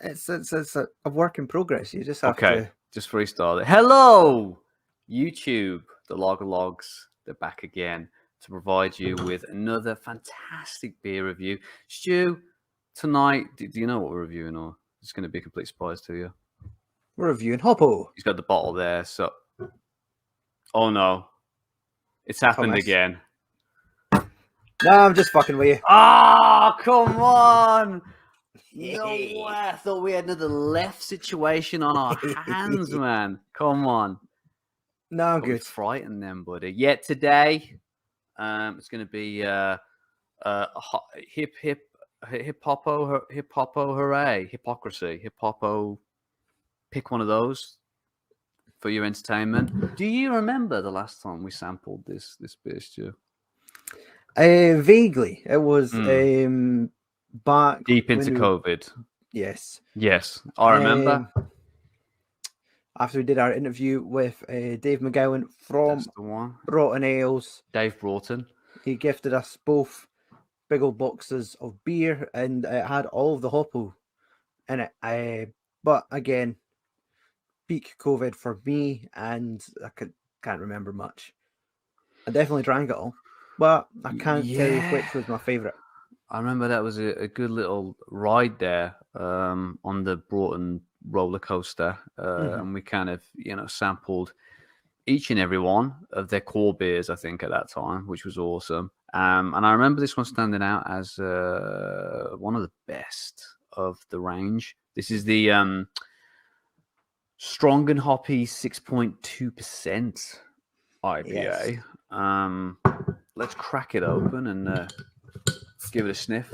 it's a work in progress. You just have Okay, to. just freestyle it. Hello, YouTube. The Logs. They're back again to provide you with another fantastic beer review. Stu, tonight, do you know what we're reviewing, or it's going to be a complete surprise to you? We're reviewing Hopo. He's got the bottle there, so. Oh no, it's happened Thomas. again. No, I'm just fucking with you. Oh, come on! No way! I thought we had another left situation on our hands, man. Come on. No, I'm Got me good. frightened then, buddy. Yet today, it's going to be hip hopo hooray, hypocrisy, hip hopo. Pick one of those for your entertainment. Do you remember the last time we sampled this beer, Stu? Vaguely, it was back Deep into COVID. Yes. Yes, I remember. After we did our interview with Dave McGowan from Broughton Ales. Dave Broughton. He gifted us both big old boxes of beer, and it had all of the Hopo in it. But again, peak COVID for me, and I can't remember much. I definitely drank it all, but I can't tell you which was my favourite. I remember that was a good little ride there on the Broughton roller coaster, and we kind of sampled each and every one of their core beers, I think, at that time, which was awesome. And I remember this one standing out as one of the best of the range. This is the Strong and Hoppy 6.2% IPA. Yes. Let's crack it open and give it a sniff.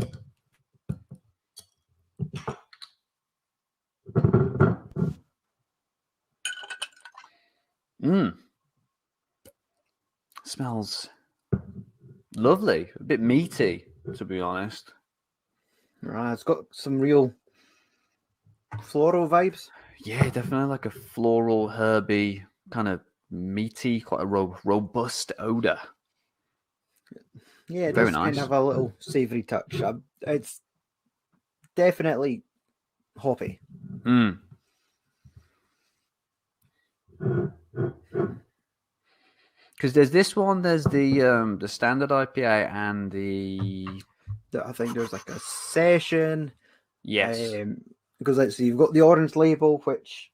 Smells lovely. A bit meaty, to be honest. Right, it's got some real floral vibes. Yeah, definitely like a floral, herby, kind of meaty, quite a robust odor. Yeah, it very does nice. kind of have a little savoury touch. It's definitely hoppy. Because there's this one, there's the standard IPA and I think there's like a session. Yes. Because let's see, you've got the orange label, which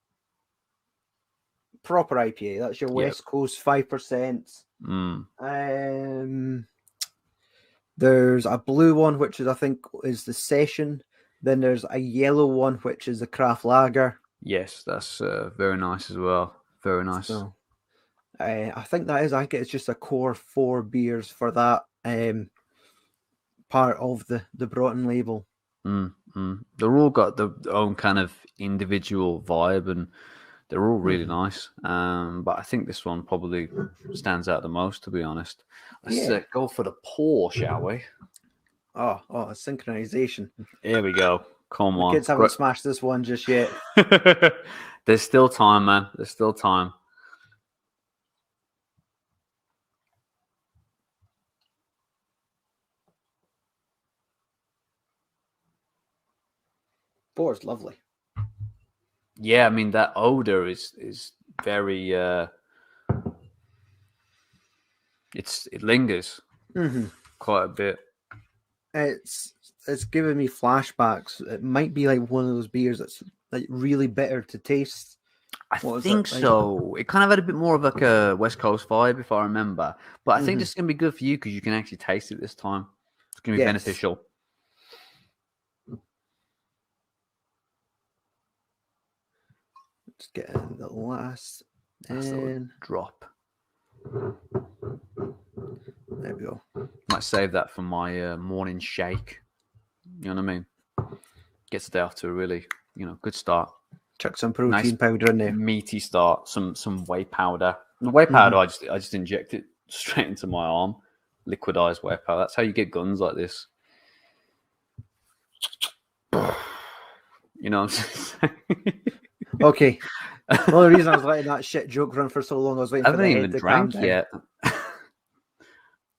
proper IPA. That's your West Coast 5%. There's a blue one, which is I think is the session. Then there's a yellow one, which is the craft lager. Yes, that's very nice as well. Very nice. So, I think that is. I think it's just a core 4 beers for that part of the Broughton label. They're all got their own kind of individual vibe, and they're all really nice. But I think this one probably stands out the most, to be honest. Let's go for the pour, shall we? Oh, synchronization. Here we go. Come on. The kids haven't smashed this one just yet. There's still time, man. There's still time. Pour's lovely. Yeah, I mean that odor is very it lingers quite a bit. It's giving me flashbacks. It might be like one of those beers that's like really bitter to taste. I think so. It kind of had a bit more of like a West Coast vibe, if I remember. But I think this is going to be good for you because you can actually taste it this time. It's going to be beneficial. Just getting the last drop. There we go. Might save that for my morning shake. You know what I mean? Gets the day off to a really, good start. Chuck some protein powder in there. Meaty start. Some whey powder. The whey powder, I just inject it straight into my arm. Liquidized whey powder. That's how you get guns like this. You know what I'm saying? Okay. The only reason I was letting that shit joke run for so long, I was waiting for the head to calm down. I haven't even drank yet.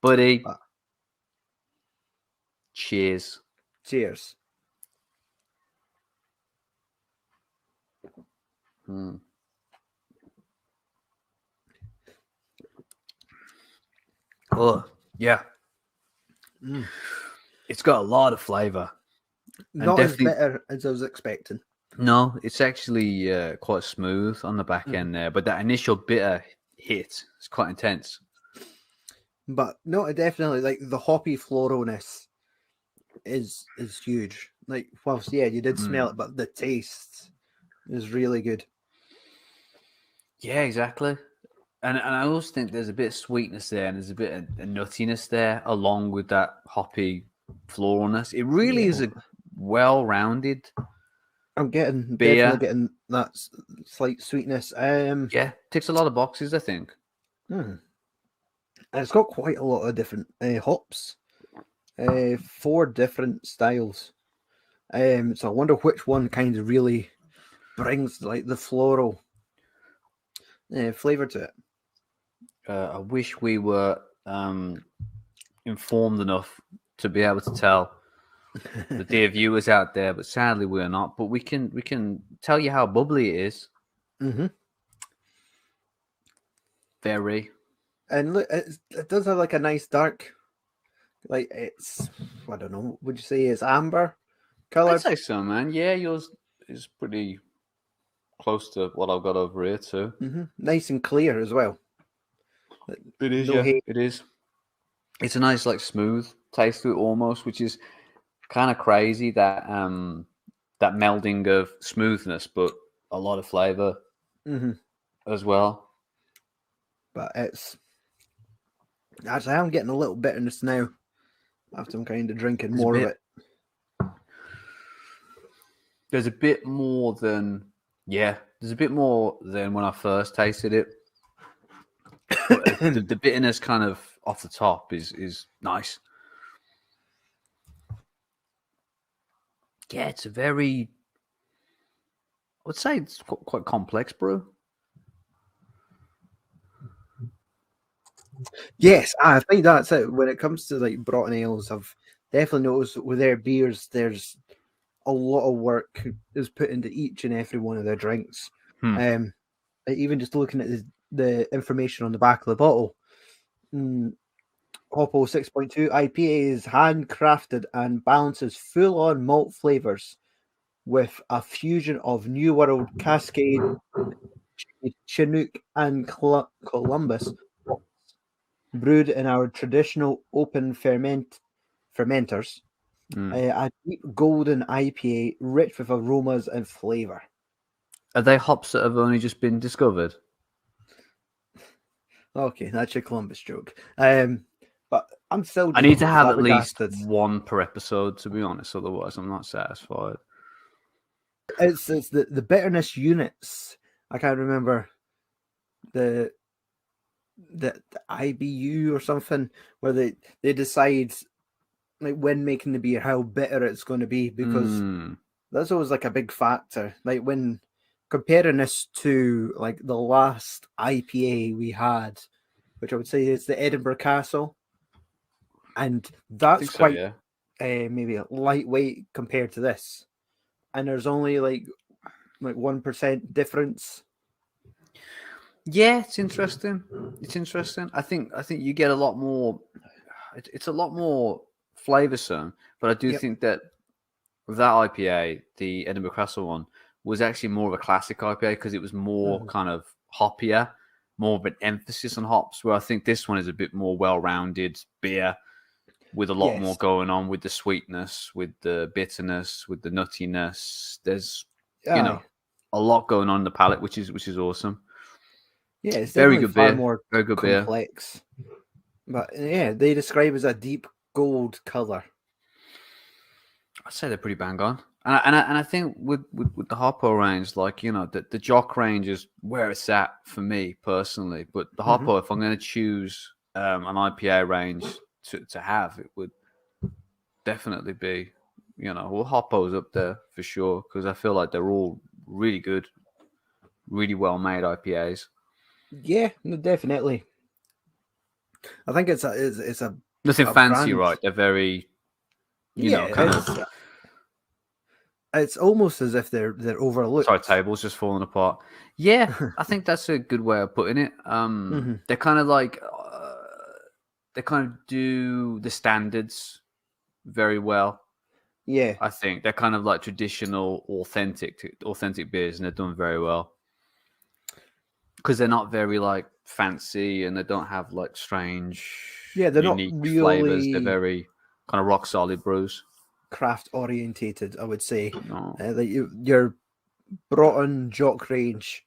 Buddy. Cheers. Cheers. Mm. Oh, yeah. Mm. It's got a lot of flavor. And Not as definitely, bitter as I was expecting. no, it's actually quite smooth on the back Mhm. end there. But that initial bitter hit is quite intense. But no, it definitely like the hoppy floralness is huge. Like, whilst yeah, you did smell Mm. it, but the taste is really good. Yeah, exactly. And I also think there's a bit of sweetness there, and there's a bit of nuttiness there, along with that hoppy floralness. It really Yeah, is a well-rounded I'm getting definitely beer. getting that slight sweetness. Yeah, ticks a lot of boxes, I think. Hmm. And it's got quite a lot of different hops. 4 different styles. So I wonder which one kind of really brings like the floral flavor to it. I wish we were informed enough to be able to tell the dear viewers out there, but sadly we're not. But we can tell you how bubbly it is. Mm-hmm. Very. And look, it does have like a nice dark, like it's I don't know. Would you say it's amber I'd colored? say so, man. Yeah, yours is pretty close to what I've got over here too. Mm-hmm. Nice and clear as well. It is, No yeah. haze. It is. It's a nice, like, smooth taste to it almost, which is kind of crazy that melding of smoothness, but a lot of flavor Mm-hmm. as well. But it's actually I'm getting a little bitterness now after I'm kind of drinking There's a more of bit. it. There's a bit more than. Yeah, there's a bit more than when I first tasted it. But the bitterness kind of off the top is nice. Yeah, it's a very. I would say it's quite complex brew. Yes, I think that's it. When it comes to like Broughton ales, I've definitely noticed with their beers, there's a lot of work is put into each and every one of their drinks. Hmm. Um, even just looking at the information on the back of the bottle, mm, Hopo 6.2 IPA is handcrafted and balances full-on malt flavors with a fusion of New World, Cascade, Chinook, and Columbus, brewed in our traditional open fermenters. Mm. A deep golden IPA, rich with aromas and flavor. Are they hops that have only just been discovered? Okay, that's your Columbus joke. But I'm still I just need to have at least flabbergasted. one per episode, to be honest. Otherwise, I'm not satisfied. It's the bitterness units. I can't remember the the IBU or something where they decide like when making the beer how bitter it's going to be, because Mm. that's always like a big factor. Like when comparing this to like the last IPA we had, which I would say is the Edinburgh Castle, and I that's think so. quite Yeah. maybe lightweight compared to this, and there's only like 1% difference. Yeah, it's interesting. It's interesting. I think you get a lot more. It's a lot more flavoursome, but I do Yep. think that with that IPA, the Edinburgh Castle one was actually more of a classic IPA because it was more Mhm. kind of hoppier, more of an emphasis on hops. Where I think this one is a bit more well-rounded beer with a lot more Yes. going on with the sweetness, with the bitterness, with the nuttiness. There's Aye. a lot going on in the palate, which is awesome. Yeah, it's Very definitely good far beer. more Very good beer. complex. But yeah, they describe as a deep gold color. I'd say they're pretty bang on. And I think with the Hopo range, like, the Jock range is where it's at for me personally. But the Hmm. Hopo, if I'm going to choose an IPA range to have, it would definitely be, well, Hopo's up there for sure because I feel like they're all really good, really well made IPAs. Yeah, no, definitely. I think it's Nothing a fancy, brand. right? They're very, Yeah, kind of. it's almost as if they're Sorry, overlooked. tables just falling apart. Yeah, I think that's a good way of putting it. They're kind of like they kind of do the standards very well. Yeah, I think they're kind of like traditional, authentic beers, and they're done very well because they're not very like fancy, and they don't have like strange, yeah, they're not unique flavors. They're really very kind of rock solid brews. craft orientated, I would say. No. Like your Broughton Jock range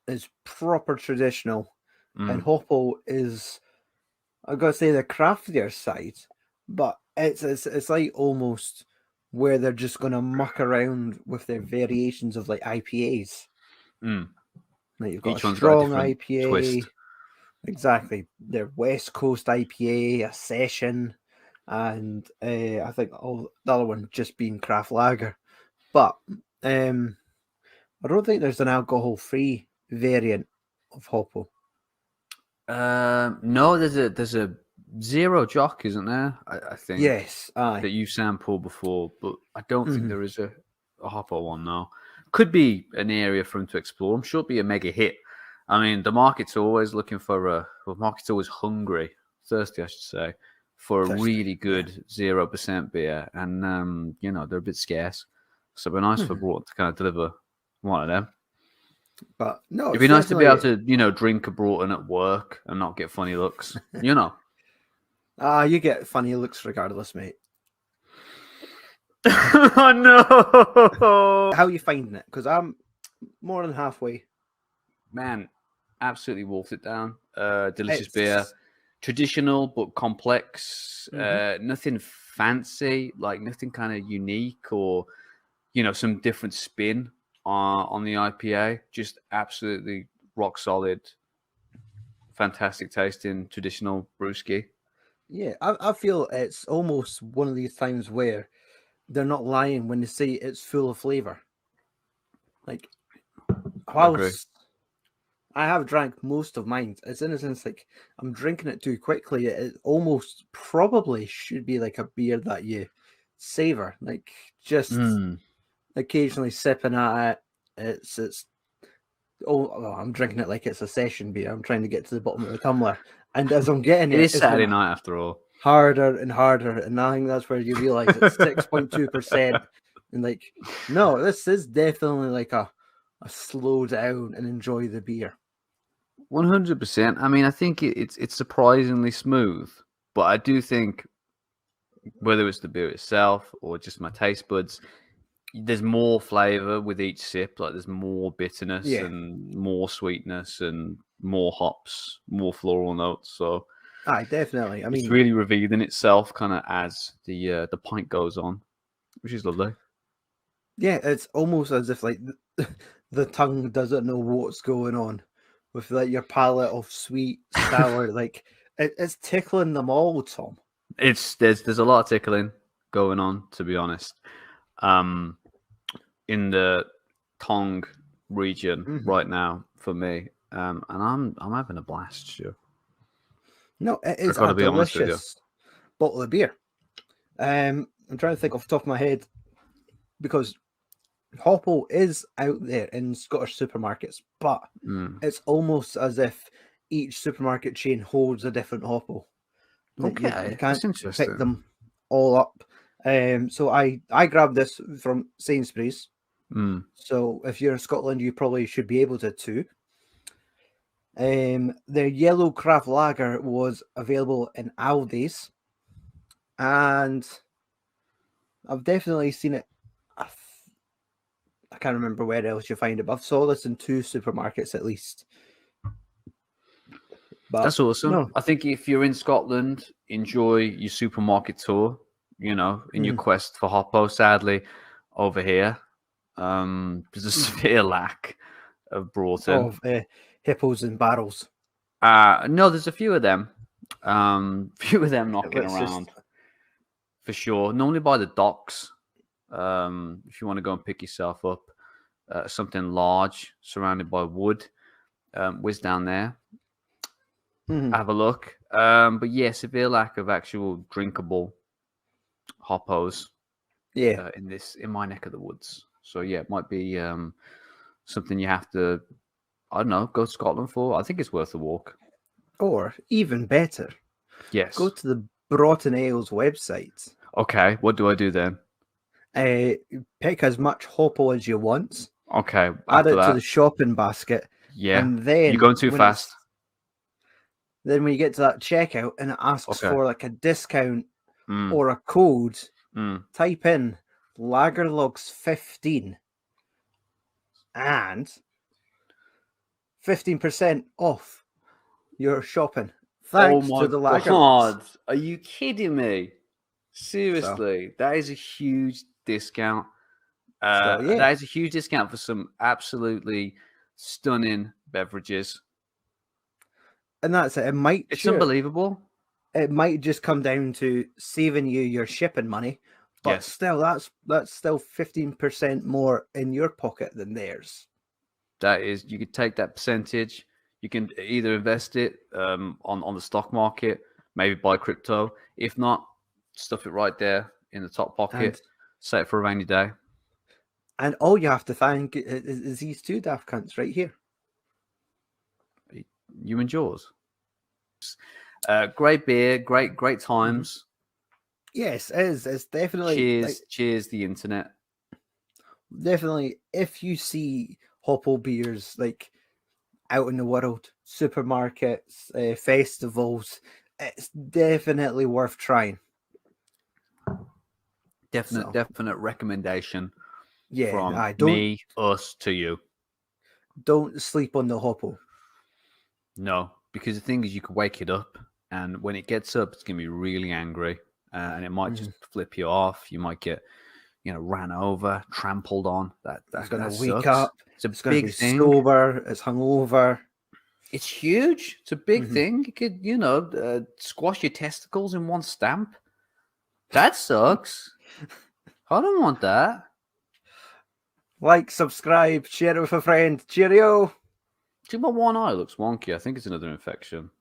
is proper traditional, and Mm, Hopo is, I gotta say, the craftier side, but it's like almost where they're just gonna muck around with their variations of like IPAs. mm. Like you've got a Each one's got a strong different twist. IPA, exactly. Their West Coast IPA, a session, and I think the other one just being craft lager. But I don't think there's an alcohol-free variant of Hopo. No, there's a zero jock, isn't there? I think Yes, aye. that you sampled before, but I don't think Mm-hmm. there is a Hopper one now. Could be an area for him to explore. I'm sure it'd be a mega hit. I mean, the market's always looking for the market's always hungry, thirsty, I should say, for a Thirsty, really yeah. good 0% beer, and they're a bit scarce. So it'd be nice for Mm-hmm. Broughton to kind of deliver one of them. But no, It'd it's be nice to be able definitely to, drink a Broughton at work and not get funny looks. You know. you get funny looks regardless, mate. Oh no! How are you finding it? Because I'm more than halfway. Man, absolutely wolfed it down. Delicious beer. It's Traditional but complex. mm-hmm. Nothing fancy, like nothing kind of unique or, some different spin on the IPA. Just absolutely rock solid, fantastic tasting traditional brewski. Yeah, I feel it's almost one of these times where they're not lying when they say it's full of flavor. Like, I agree. whilst I have drank most of mine, it's in a sense like I'm drinking it too quickly. It almost probably should be like a beer that you savor, like just Mm. occasionally sipping at it. It's I'm drinking it like it's a session beer. I'm trying to get to the bottom of the tumbler, and as I'm getting It it, is it's Saturday going night after all. harder and harder, and I think that's where you realize it's 6.2%, and like, no, this is definitely like a slow down and enjoy the beer. 100%. I mean, I think it's surprisingly smooth, but I do think whether it's the beer itself or just my taste buds, there's more flavor with each sip. Like there's more bitterness Yeah, and more sweetness and more hops, more floral notes. So aye, definitely. I it's mean, really revealing itself kind of as the pint goes on, which is lovely. yeah, it's almost as if like the tongue doesn't know what's going on with like your palate of sweet, sour. Like it's tickling them all, Tom. There's a lot of tickling going on, to be honest. Um, in the tongue region Mm-hmm. right now for me, and I'm having a blast. Sure, No, it I is got a to be honest with you. delicious bottle of beer. I'm trying to think off the top of my head because Hopo is out there in Scottish supermarkets, but Mm. it's almost as if each supermarket chain holds a different Hopo. Like you Okay, can't that's pick interesting. them all up. So I grabbed this from Sainsbury's. Mm. So if you're in Scotland, you probably should be able to too. Their yellow craft lager was available in Aldi's, and I've definitely seen it. I can't remember where else you find it, but I've saw this in 2 supermarkets at least. But That's awesome. no, I think if you're in Scotland, enjoy your supermarket tour. In your mhm. quest for Hoppo. Sadly, over here, there's a severe lack of Broughton. Of hippos and barrels. No, there's a few of them. Few of them knocking Let's just around for sure. Normally by the docks. If you want to go and pick yourself up something large surrounded by wood, whiz down there, mhm. have a look. But yeah, severe lack of actual drinkable hoppos. Yeah. in my neck of the woods. So yeah, it might be something you have to, I don't know, go to Scotland for. I think it's worth a walk. Or even better, go Yes. to the Broughton Ales website. Okay. What do I do then? Pick as much Hopo as you want, Okay. add After it to that, the shopping basket, yeah. and You're then going too fast. when you get to that checkout and it asks Okay. for like a discount Mm, or a code, mm. type in Lagerlogs 15 and 15% off your shopping. Oh Thanks to my the Lagerlogs. God. Are you kidding me? So, Seriously, that is a huge discount. yeah. That is a huge discount for some absolutely stunning beverages. And that's it. It's unbelievable. It might just come down to saving you your shipping money, but Yes, still, that's still 15% more in your pocket than theirs. that is. You could take that percentage. You can either invest it on the stock market, maybe buy crypto. If not, stuff it right there in the top And pocket. Set it for a rainy day. and all you have to thank is these two daft cunts right here. You and yours. Great beer, great times. Yes, it is. It's definitely Cheers, the internet. definitely if you see Hopo beers like out in the world, supermarkets, festivals, it's definitely worth trying. Definite recommendation Yeah, from I me, us to you. don't sleep on the Hopo. No, because the thing is, you could wake it up, and when it gets up, it's gonna be really angry, and it might just flip you off. You might get, ran over, trampled on. It's gonna That wake sucks. up. It's a It's gonna big be thing. sober. It's hungover. It's huge. It's a big thing. You could, squash your testicles in one stamp. That sucks. I don't want that. Like, subscribe, share it with a friend. Cheerio. See, my one eye looks wonky. I think it's another infection.